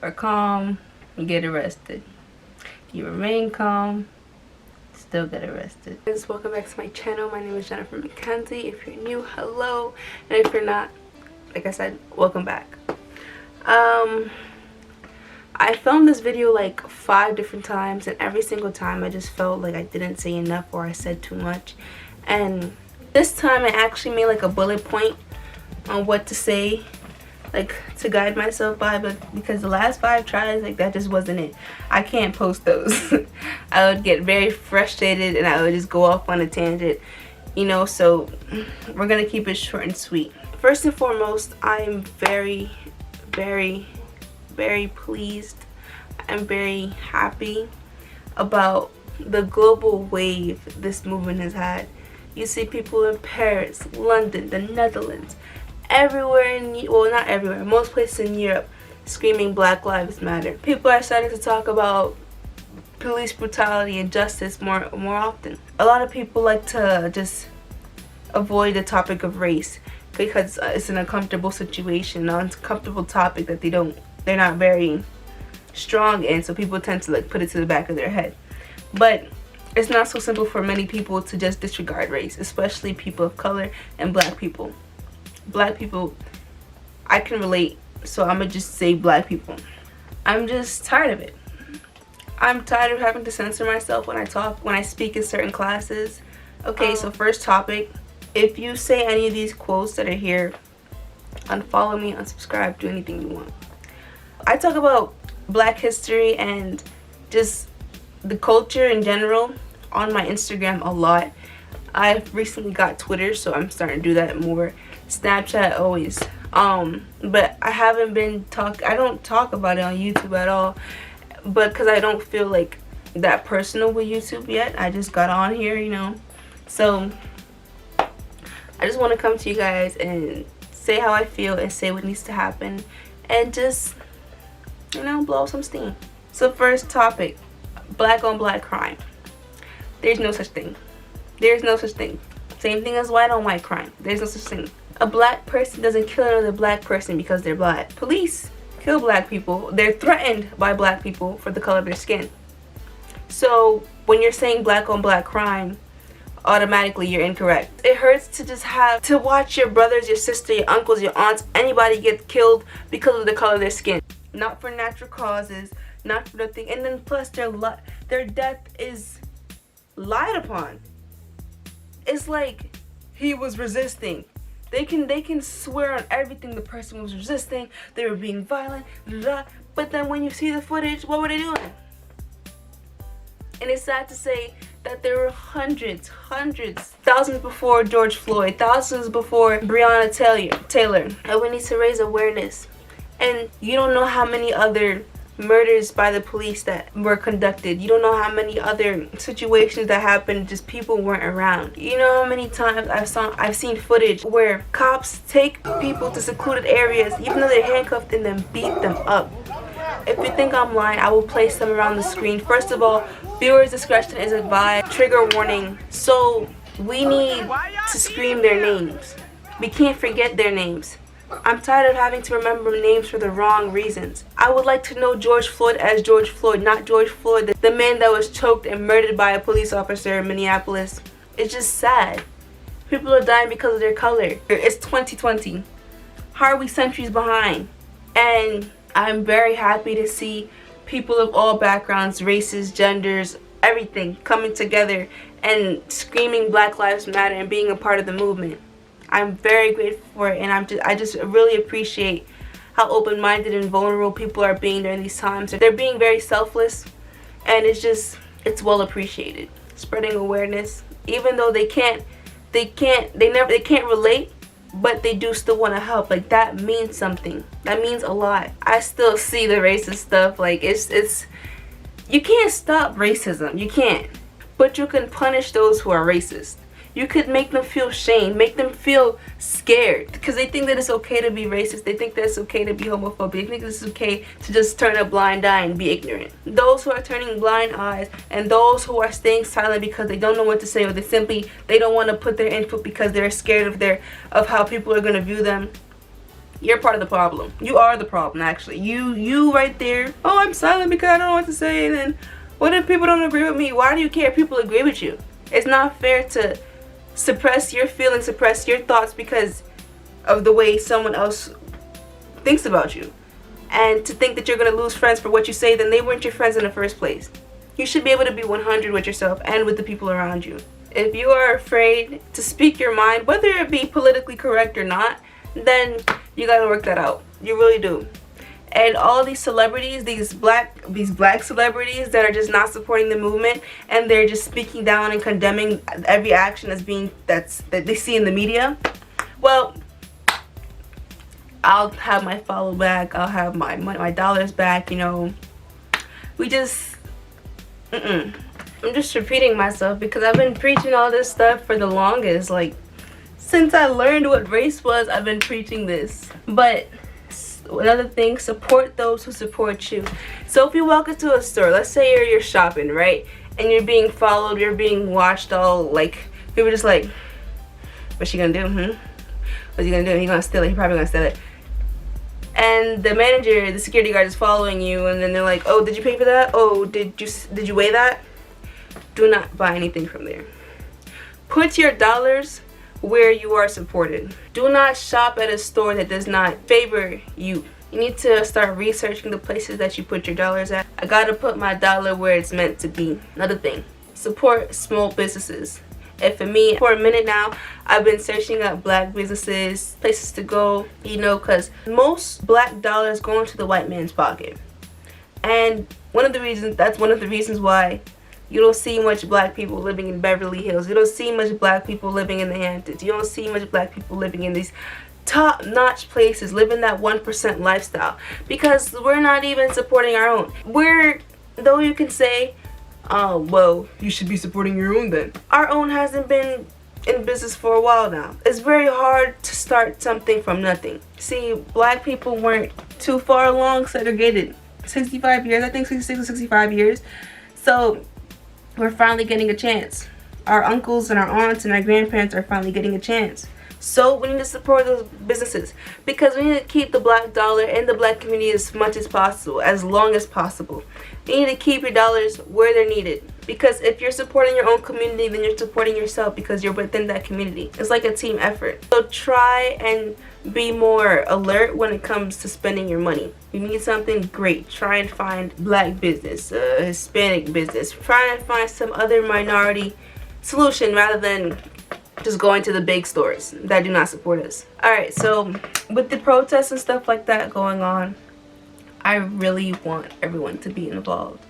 are calm, you get arrested. You remain calm, still get arrested. Guys, welcome back to my channel. My name is Jennifer McKenzie. If you're new, hello, and if you're not, like I said, welcome back. I filmed this video like 5 different times, and every single time I just felt like I didn't say enough or I said too much. And this time I actually made like a bullet point on what to say, like to guide myself by, but because the last 5 tries, like that just wasn't it. I can't post those. I would get very frustrated and I would just go off on a tangent, you know, so we're gonna keep it short and sweet. First and foremost, I'm very pleased. I'm very happy about the global wave this movement has had. You see people in Paris, London, the Netherlands, everywhere well, not everywhere, most places in Europe screaming Black Lives Matter. People are starting to talk about police brutality and justice more often. A lot of people like to just avoid the topic of race because it's an uncomfortable situation, an uncomfortable topic that they're not very strong in, so people tend to like put it to the back of their head. But it's not so simple for many people to just disregard race, especially people of color and black people. Black people, I can relate, so I'm gonna just say black people. I'm just tired of it. I'm tired of having to censor myself when I speak in certain classes. Okay, so first topic, if you say any of these quotes that are here, unfollow me, unsubscribe, do anything you want. I talk about Black history and just the culture in general on my Instagram a lot. I've recently got Twitter, so I'm starting to do that more. Snapchat always. But I haven't been I don't talk about it on YouTube at all, but because I don't feel like that personal with YouTube yet. I just got on here, you know. So I just want to come to you guys and say how I feel and say what needs to happen and just, you know, blow some steam. So first topic, black on black crime. There's no such thing. There's no such thing. Same thing as white on white crime. There's no such thing. A black person doesn't kill another black person because they're black. Police kill black people. They're threatened by black people for the color of their skin. So when you're saying black on black crime, automatically you're incorrect. It hurts to just have to watch your brothers, your sister, your uncles, your aunts, anybody get killed because of the color of their skin. Not for natural causes, not for nothing, and then plus their death is lied upon. It's like he was resisting. They can swear on everything. The person was resisting, they were being violent, but then when you see the footage, what were they doing? And it's sad to say that there were hundreds, thousands before George Floyd, thousands before Breonna Taylor. And we need to raise awareness. And you don't know how many other murders by the police that were conducted. You don't know how many other situations that happened, just people weren't around. You know how many times I've seen footage where cops take people to secluded areas even though they're handcuffed and then beat them up. If you think I'm lying, I will place them around the screen. First of all, viewers' discretion is advised. Trigger warning. So we need to scream their names. We can't forget their names. I'm tired of having to remember names for the wrong reasons. I would like to know George Floyd as George Floyd, not George Floyd, the man that was choked and murdered by a police officer in Minneapolis. It's just sad. People are dying because of their color. It's 2020. How are we centuries behind? And I'm very happy to see people of all backgrounds, races, genders, everything coming together and screaming Black Lives Matter and being a part of the movement. I'm very grateful for it, and I just really appreciate how open-minded and vulnerable people are being during these times. They're being very selfless, and it's well appreciated. Spreading awareness, even though they can't relate, but they do still want to help. Like, that means something. That means a lot. I still see the racist stuff. Like, it's you can't stop racism. You can't, but you can punish those who are racist. You could make them feel shame, make them feel scared, because they think that it's okay to be racist. They think that it's okay to be homophobic. They think it's okay to just turn a blind eye and be ignorant. Those who are turning blind eyes and those who are staying silent because they don't know what to say, or they don't want to put their input because they're scared of how people are going to view them, You're part of the problem. You are the problem, actually. You right there. Oh, I'm silent because I don't know what to say. And then, what if people don't agree with me? Why do you care if people agree with you? It's not fair to suppress your feelings, suppress your thoughts because of the way someone else thinks about you. And to think that you're going to lose friends for what you say, then they weren't your friends in the first place. You should be able to be 100 with yourself and with the people around you. If you are afraid to speak your mind, whether it be politically correct or not, then you gotta work that out. You really do. And all these celebrities, these black celebrities that are just not supporting the movement, and they're just speaking down and condemning every action that they see in the media. Well, I'll have my follow back. I'll have my dollars back. You know, we just. I'm just repeating myself because I've been preaching all this stuff for the longest. Like, since I learned what race was, I've been preaching this. But another thing, support those who support you. So if you walk into a store, let's say you're shopping, right? And you're being followed, you're being watched, all like, people just like, what's she gonna do? What's he gonna do? He's gonna steal it. He's probably gonna steal it. And the manager, the security guard is following you, and then they're like, oh, did you pay for that? Oh, did you weigh that? Do not buy anything from there. Put your dollars where you are supported. Do not shop at a store that does not favor you. You need to start researching the places that you put your dollars at. I gotta put my dollar where it's meant to be. Another thing, support small businesses. And for me, for a minute now, I've been searching up black businesses, places to go, you know, because most black dollars go into the white man's pocket. And that's one of the reasons why you don't see much black people living in Beverly Hills. You don't see much black people living in the Hamptons. You don't see much black people living in these top-notch places, living that 1% lifestyle. Because we're not even supporting our own. Though you can say, oh, well, you should be supporting your own then. Our own hasn't been in business for a while now. It's very hard to start something from nothing. See, black people weren't too far along segregated. 65 years, I think 66 or 65 years. So we're finally getting a chance. Our uncles and our aunts and our grandparents are finally getting a chance. So we need to support those businesses because we need to keep the black dollar in the black community as much as possible, as long as possible. You need to keep your dollars where they're needed. Because if you're supporting your own community, then you're supporting yourself because you're within that community. It's like a team effort. So try and be more alert when it comes to spending your money. You need something great. Try and find black business, Hispanic business. Try and find some other minority solution rather than just going to the big stores that do not support us. Alright, so with the protests and stuff like that going on, I really want everyone to be involved.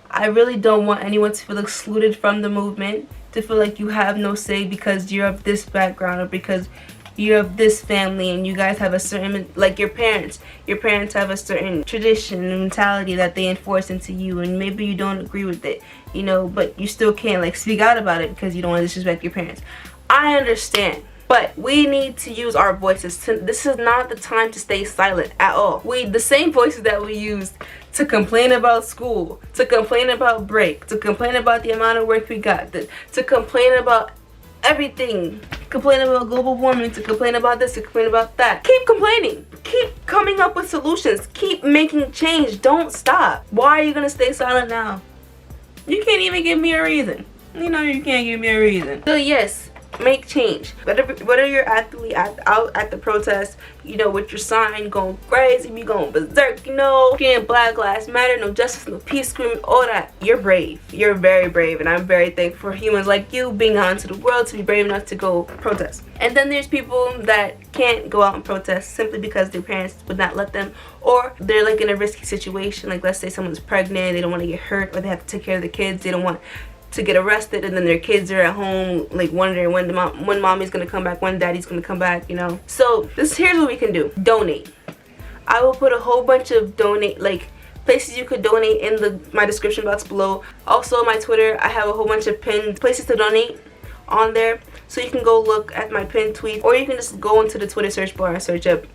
I really don't want anyone to feel excluded from the movement, to feel like you have no say because you're of this background or because you're of this family and you guys have a certain, like your parents have a certain tradition and mentality that they enforce into you, and maybe you don't agree with it, you know, but you still can't like speak out about it because you don't want to disrespect your parents. I understand. But we need to use our voices. This is not the time to stay silent at all. The same voices that we used to complain about school, to complain about break, to complain about the amount of work we got, to complain about everything, complain about global warming, to complain about this, to complain about that. Keep complaining. Keep coming up with solutions. Keep making change. Don't stop. Why are you gonna stay silent now? You can't even give me a reason. You know you can't give me a reason. So yes, make change. Whether you're out at the protest, you know, with your sign going crazy, you going berserk, you know, getting Black Lives Matter, no justice, no peace, screaming, all that. You're brave. You're very brave, and I'm very thankful for humans like you being out into the world to be brave enough to go protest. And then there's people that can't go out and protest simply because their parents would not let them, or they're like in a risky situation. Like, let's say someone's pregnant, they don't want to get hurt, or they have to take care of the kids, they don't want to get arrested, and then their kids are at home like wondering when mommy's gonna come back, when daddy's gonna come back, you know. So here's what we can do. Donate. I will put a whole bunch of places you could donate in my description box below. Also my Twitter, I have a whole bunch of pinned places to donate on there, so you can go look at my pinned tweet, or you can just go into the Twitter search bar and search up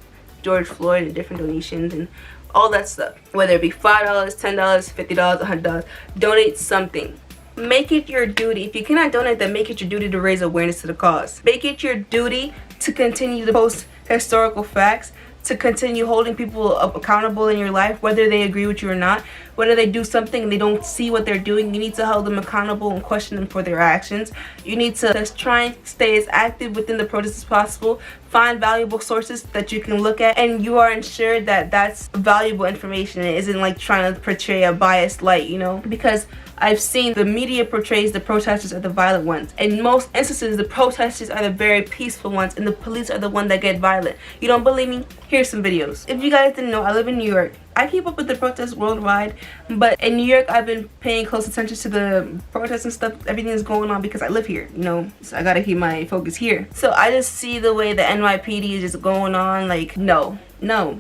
George Floyd and different donations and all that stuff, whether it be $5, $10, $50, $100. Donate something. Make it your duty. If you cannot donate, then make it your duty to raise awareness to the cause. Make it your duty to continue to post historical facts, to continue holding people accountable in your life, whether they agree with you or not. Whether they do something and they don't see what they're doing, you need to hold them accountable and question them for their actions. You need to just try and stay as active within the protest as possible. Find valuable sources that you can look at, and you are ensured that that's valuable information. It isn't like trying to portray a biased light, you know, because I've seen the media portrays the protesters are the violent ones. In most instances, the protesters are the very peaceful ones, and the police are the one that get violent. You don't believe me? Here's some videos. If you guys didn't know, I live in New York. I keep up with the protests worldwide, but in New York, I've been paying close attention to the protests and stuff, everything that's going on, because I live here, you know, so I gotta keep my focus here. So I just see the way the NYPD is just going on, like, no,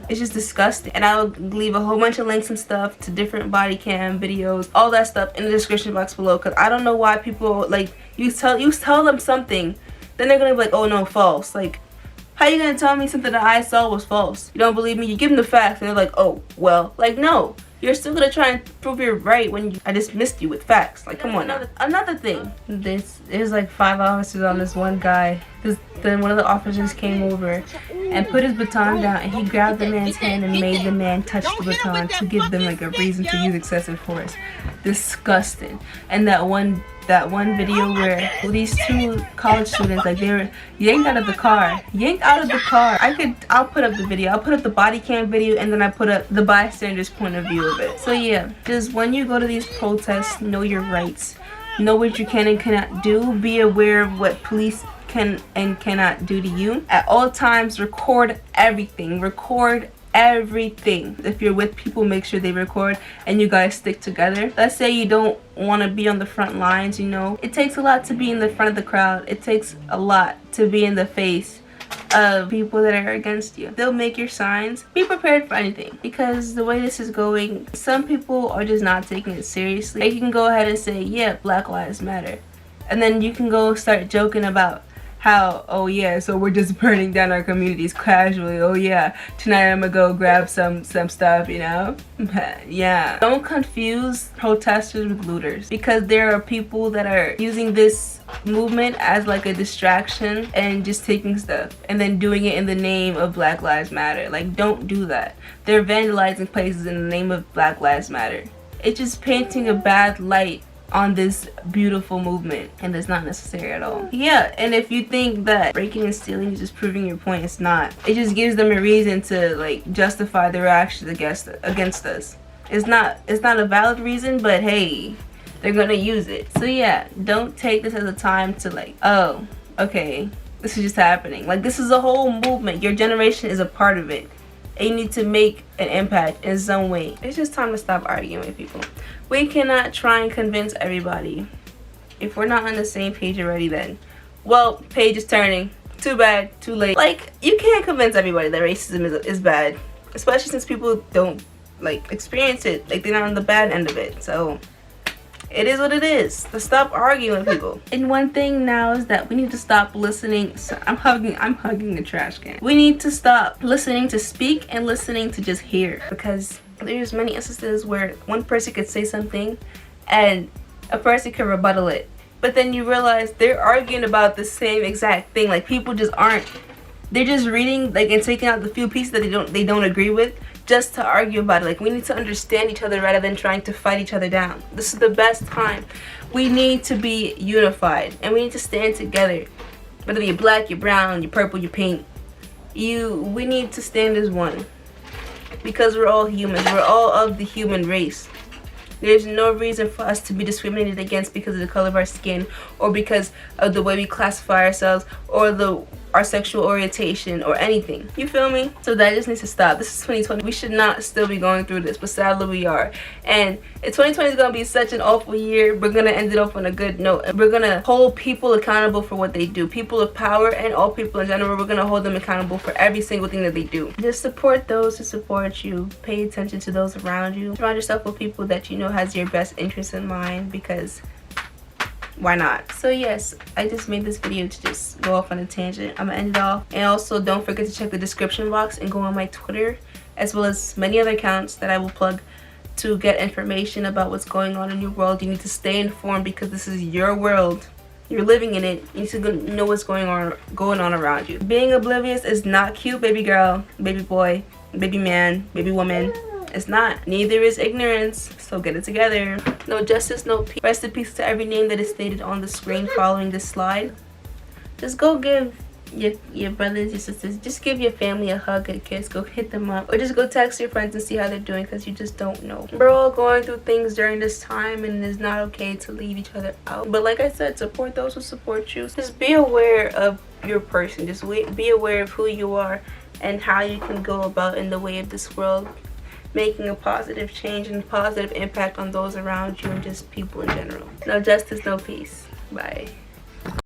it's just disgusting. And I'll leave a whole bunch of links and stuff to different body cam videos, all that stuff in the description box below, because I don't know why people, like, you tell them something, then they're gonna be like, oh no, false. Like, how you gonna tell me something that I saw was false? You don't believe me? You give them the facts and they're like, oh, well. Like, no. You're still gonna try and prove you're right when I just missed you with facts. Like, come on now. Another thing. There's like 5 officers on this one guy. Then one of the officers came over and put his baton down, and he grabbed the man's hand and made the man touch the baton to give them like a reason to use excessive force. Disgusting. And that one video where these 2 college students, like, they were yanked out of the car. I'll put up the video. I'll put up the body cam video, and then I put up the bystander's point of view of it. So yeah, just when you go to these protests, know your rights. Know what you can and cannot do. Be aware of what police can and cannot do to you. At all times, record everything. Record everything. If you're with people, make sure they record and you guys stick together. Let's say you don't want to be on the front lines, you know. It takes a lot to be in the front of the crowd. It takes a lot to be in the face of people that are against you. They'll make your signs. Be prepared for anything, because the way this is going, some people are just not taking it seriously. You can go ahead and say, yeah, Black Lives Matter, and then you can go start joking about how, oh yeah, so we're just burning down our communities casually. Oh yeah, tonight I'm gonna go grab some stuff, you know. Yeah, don't confuse protesters with looters, because there are people that are using this movement as like a distraction and just taking stuff and then doing it in the name of Black Lives Matter. Like, don't do that. They're vandalizing places in the name of Black Lives Matter. It's just painting a bad light on this beautiful movement, and it's not necessary at all. Yeah, and if you think that breaking and stealing is just proving your point, it's not. It just gives them a reason to like justify their actions against us. It's not a valid reason, but hey, they're gonna use it. So yeah, don't take this as a time to like, oh, okay, this is just happening. Like, this is a whole movement. Your generation is a part of it, and you need to make an impact in some way. It's just time to stop arguing with people. We cannot try and convince everybody. If we're not on the same page already, then, well, page is turning. Too bad, too late. Like, you can't convince everybody that racism is bad, especially since people don't like experience it. Like, they're not on the bad end of it. So it is what it is. So stop arguing with people. And one thing now is that we need to stop listening. So I'm hugging the trash can. We need to stop listening to speak and listening to just hear, because there's many instances where one person could say something and a person can rebuttal it, but then you realize they're arguing about the same exact thing. Like, people just aren't, they're just reading like and taking out the few pieces that they don't agree with just to argue about it. Like, we need to understand each other rather than trying to fight each other down. This is the best time. We need to be unified, and we need to stand together. Whether you're black, you're brown, you're purple, you're pink, we need to stand as one, because we're all humans. We're all of the human race. There's no reason for us to be discriminated against because of the color of our skin, or because of the way we classify ourselves, or our sexual orientation, or anything. You feel me? So that just needs to stop. This is 2020. We should not still be going through this, but sadly we are. And 2020 is gonna be such an awful year. We're gonna end it off on a good note. We're gonna hold people accountable for what they do. People of power and all people in general, we're gonna hold them accountable for every single thing that they do. Just support those who support you. Pay attention to those around you. Surround yourself with people that you know has your best interests in mind, because why not? So yes, I just made this video to just go off on a tangent. I'm gonna end it off. And also, don't forget to check the description box and go on my Twitter, as well as many other accounts that I will plug, to get information about what's going on in your world. You need to stay informed, because this is your world. You're living in it. You need to know what's going on around you. Being oblivious is not cute, baby girl, baby boy, baby man, baby woman. It's not. Neither is ignorance. So get it together. No justice, no peace. Rest in peace to every name that is stated on the screen following this slide. Just go give your brothers, your sisters, just give your family a hug, a kiss, go hit them up, or just go text your friends and see how they're doing, because you just don't know. We're all going through things during this time, and it's not okay to leave each other out. But like I said, support those who support you. Just be aware of your person. Just be aware of who you are and how you can go about in the way of this world, making a positive change and positive impact on those around you and just people in general. No justice, no peace. Bye.